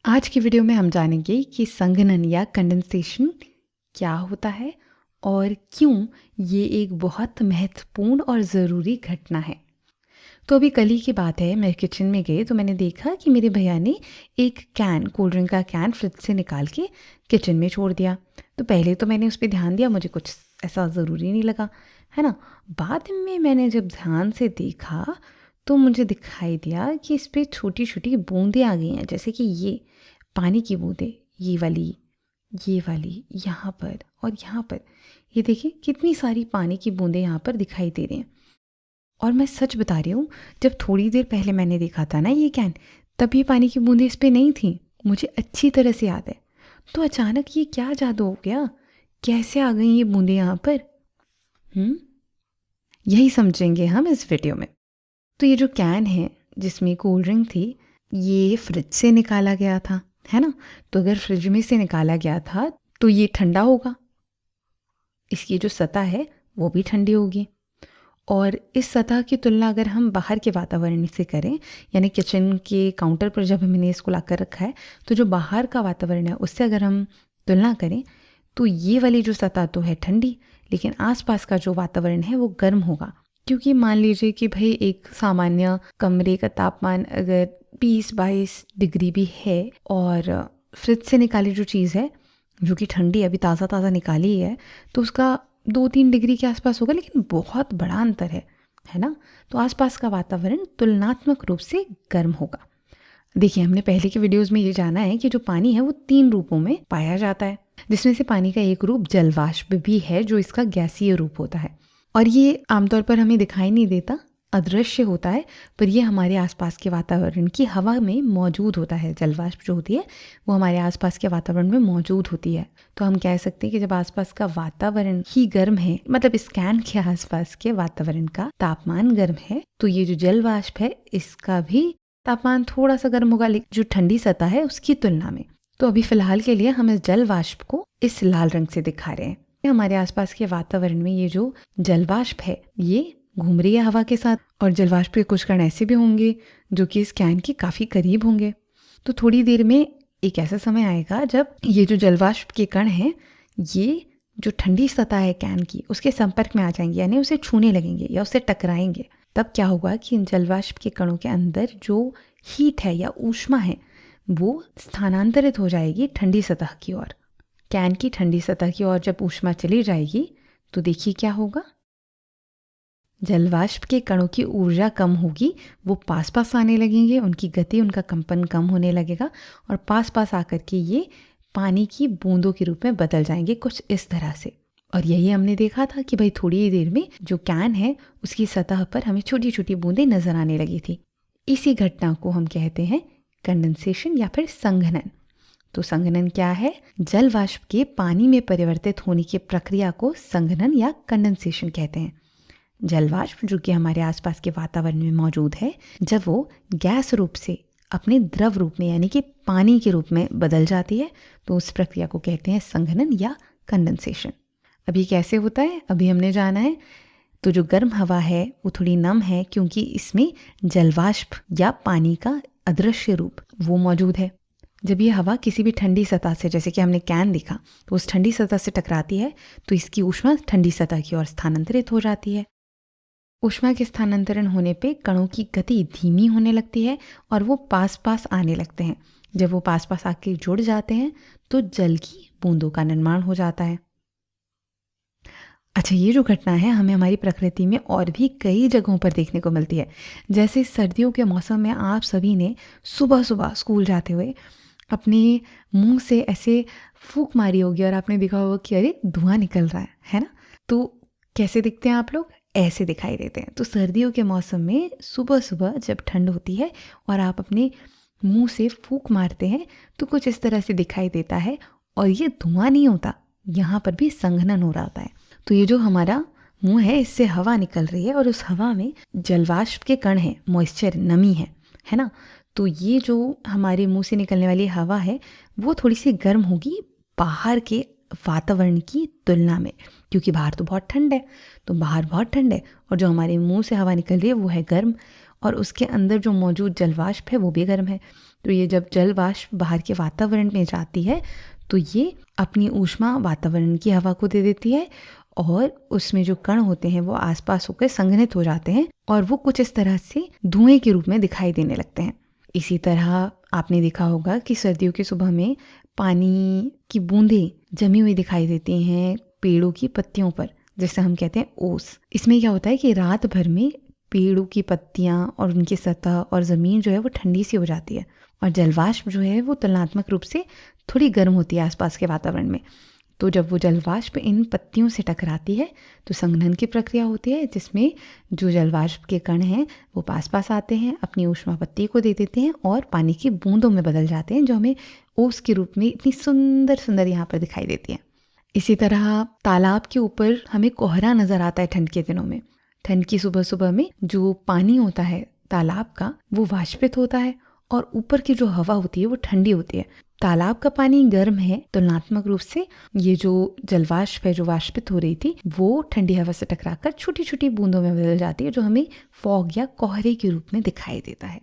आज की वीडियो में हम जानेंगे कि संघनन या कंडेंसेशन क्या होता है और क्यों ये एक बहुत महत्वपूर्ण और ज़रूरी घटना है। तो अभी कल ही की बात है, मैं किचन में गई तो मैंने देखा कि मेरे भैया ने एक कैन, कोल्ड ड्रिंक का कैन फ्रिज से निकाल के किचन में छोड़ दिया। तो पहले तो मैंने उस पर ध्यान दिया, मुझे कुछ ऐसा ज़रूरी नहीं लगा, है ना। बाद में मैंने जब ध्यान से देखा तो मुझे दिखाई दिया कि इस पर छोटी छोटी बूंदें आ गई हैं, जैसे कि ये पानी की बूंदें, ये वाली यहाँ पर और यहाँ पर। ये देखिए कितनी सारी पानी की बूंदें यहाँ पर दिखाई दे रही हैं। और मैं सच बता रही हूँ, जब थोड़ी देर पहले मैंने देखा था ना ये कैन, तब ये पानी की बूंदें इस पे नहीं थी, मुझे अच्छी तरह से याद है। तो अचानक ये क्या जादू हो गया, कैसे आ गई ये बूंदें यहाँ पर? यही समझेंगे हम इस वीडियो में। तो ये जो कैन है जिसमें कोल्ड ड्रिंक थी, ये फ्रिज से निकाला गया था, है ना। तो अगर फ्रिज में से निकाला गया था तो ये ठंडा होगा, इसकी जो सतह है वो भी ठंडी होगी। और इस सतह की तुलना अगर हम बाहर के वातावरण से करें, यानी किचन के काउंटर पर जब हमने इसको लाकर रखा है, तो जो बाहर का वातावरण है उससे अगर हम तुलना करें तो ये वाली जो सतह तो है ठंडी, लेकिन आसपास का जो वातावरण है वो गर्म होगा। क्योंकि मान लीजिए कि भाई एक सामान्य कमरे का तापमान अगर 20-22 डिग्री भी है और फ्रिज से निकाली जो चीज़ है जो कि ठंडी अभी ताज़ा ताज़ा निकाली है, तो उसका 2-3 डिग्री के आसपास होगा, लेकिन बहुत बड़ा अंतर है ना। तो आसपास का वातावरण तुलनात्मक रूप से गर्म होगा। देखिए, हमने पहले के वीडियोस में ये जाना है कि जो पानी है वो 3 रूपों में पाया जाता है, जिसमें से पानी का एक रूप जलवाष्प भी है, जो इसका गैसीय रूप होता है। और ये आमतौर पर हमें दिखाई नहीं देता, अदृश्य होता है, पर ये हमारे आसपास के वातावरण की हवा में मौजूद होता है। जलवाष्प जो होती है वो हमारे आसपास के वातावरण में मौजूद होती है। तो हम कह सकते हैं कि जब आसपास का वातावरण ही गर्म है, मतलब इस कैन के आसपास के वातावरण का तापमान गर्म है, तो ये जो जलवाष्प है इसका भी तापमान थोड़ा सा गर्म होगा, लेकिन जो ठंडी सतह है उसकी तुलना में। तो अभी फिलहाल के लिए हम इस जलवाष्प को इस लाल रंग से दिखा रहे हैं। हमारे आसपास के वातावरण में ये जो जलवाष्प है ये घूम रही है हवा के साथ, और जलवाष्प के कुछ कण ऐसे भी होंगे जो कि इस कैन के काफ़ी करीब होंगे। तो थोड़ी देर में एक ऐसा समय आएगा जब ये जो जलवाष्प के कण हैं ये जो ठंडी सतह है कैन की उसके संपर्क में आ जाएंगे, यानी उसे छूने लगेंगे या उससे टकराएंगे। तब क्या होगा कि इन जलवाष्प के कणों के अंदर जो हीट है या ऊष्मा है वो स्थानांतरित हो जाएगी ठंडी सतह की ओर। कैन की ठंडी सतह की ओर जब ऊष्मा चली जाएगी तो देखिए क्या होगा, जलवाष्प के कणों की ऊर्जा कम होगी, वो पास पास आने लगेंगे, उनकी गति, उनका कंपन कम होने लगेगा और पास पास आकर के ये पानी की बूंदों के रूप में बदल जाएंगे, कुछ इस तरह से। और यही हमने देखा था कि भाई थोड़ी ही देर में जो कैन है उसकी सतह पर हमें छोटी छोटी बूंदें नजर आने लगी थी। इसी घटना को हम कहते हैं कंडेंसेशन या फिर संघनन। तो संघनन क्या है? जल वाष्प के पानी में परिवर्तित होने की प्रक्रिया को संघनन या कंडेंसेशन कहते हैं। जल वाष्प जो कि हमारे आसपास के वातावरण में मौजूद है, जब वो गैस रूप से अपने द्रव रूप में यानी कि पानी के रूप में बदल जाती है, तो उस प्रक्रिया को कहते हैं संघनन या कंडेंसेशन। अभी कैसे होता है अभी हमने जाना है। तो जो गर्म हवा है वो थोड़ी नम है क्योंकि इसमें जलवाष्प या पानी का अदृश्य रूप वो मौजूद है। जब ये हवा किसी भी ठंडी सतह से, जैसे कि हमने कैन देखा, तो उस ठंडी सतह से टकराती है तो इसकी ऊष्मा ठंडी सतह की ओर स्थानांतरित हो जाती है। ऊष्मा के स्थानांतरण होने पे कणों की गति धीमी होने लगती है और वो पास पास आने लगते हैं। जब वो पास पास आके जुड़ जाते हैं तो जल की बूंदों का निर्माण हो जाता है। अच्छा, ये जो घटना है हमें हमारी प्रकृति में और भी कई जगहों पर देखने को मिलती है। जैसे सर्दियों के मौसम में आप सभी ने सुबह सुबह स्कूल जाते हुए अपने मुंह से ऐसे फूंक मारी होगी और आपने देखा होगा कि अरे धुआं निकल रहा है ना। तो कैसे दिखते हैं आप लोग? ऐसे दिखाई देते हैं। तो सर्दियों के मौसम में सुबह सुबह जब ठंड होती है और आप अपने मुंह से फूंक मारते हैं तो कुछ इस तरह से दिखाई देता है, और ये धुआं नहीं होता, यहाँ पर भी संघनन हो रहा होता है। तो ये जो हमारा मुंह है इससे हवा निकल रही है और उस हवा में जलवाष्प के कण हैं, मॉइस्चर, नमी है ना। तो ये जो हमारे मुंह से निकलने वाली हवा है वो थोड़ी सी गर्म होगी बाहर के वातावरण की तुलना में, क्योंकि बाहर तो बहुत ठंड है। तो बाहर बहुत ठंड है और जो हमारे मुंह से हवा निकल रही है वो है गर्म, और उसके अंदर जो मौजूद जलवाष्प है वो भी गर्म है। तो ये जब जल वाष्प बाहर के वातावरण में जाती है तो ये अपनी ऊष्मा वातावरण की हवा को दे देती है और उसमें जो कण होते हैं वो आसपास होकर संघनित हो जाते हैं और वो कुछ इस तरह से धुएं के रूप में दिखाई देने लगते हैं। इसी तरह आपने देखा होगा कि सर्दियों की सुबह में पानी की बूंदें जमी हुई दिखाई देती हैं पेड़ों की पत्तियों पर, जिसे हम कहते हैं ओस। इसमें क्या होता है कि रात भर में पेड़ों की पत्तियां और उनकी सतह और ज़मीन जो है वो ठंडी सी हो जाती है और जलवाष्प जो है वो तुलनात्मक रूप से थोड़ी गर्म होती है आसपास के वातावरण में। तो जब वो जलवाष्प इन पत्तियों से टकराती है तो संघनन की प्रक्रिया होती है, जिसमें जो जलवाष्प के कण हैं वो पास पास आते हैं, अपनी ऊष्मा पत्ती को दे देते हैं और पानी की बूंदों में बदल जाते हैं, जो हमें ओस के रूप में इतनी सुंदर सुंदर यहाँ पर दिखाई देती है। इसी तरह तालाब के ऊपर हमें कोहरा नज़र आता है ठंड के दिनों में। ठंड की सुबह सुबह में जो पानी होता है तालाब का वो वाष्पित होता है और ऊपर की जो हवा होती है वो ठंडी होती है। तालाब का पानी गर्म है तुलनात्मक रूप से, ये जो जलवाष्प है जो वाष्पित हो रही थी वो ठंडी हवा से टकराकर छोटी छोटी बूंदों में बदल जाती है, जो हमें फॉग या कोहरे के रूप में दिखाई देता है।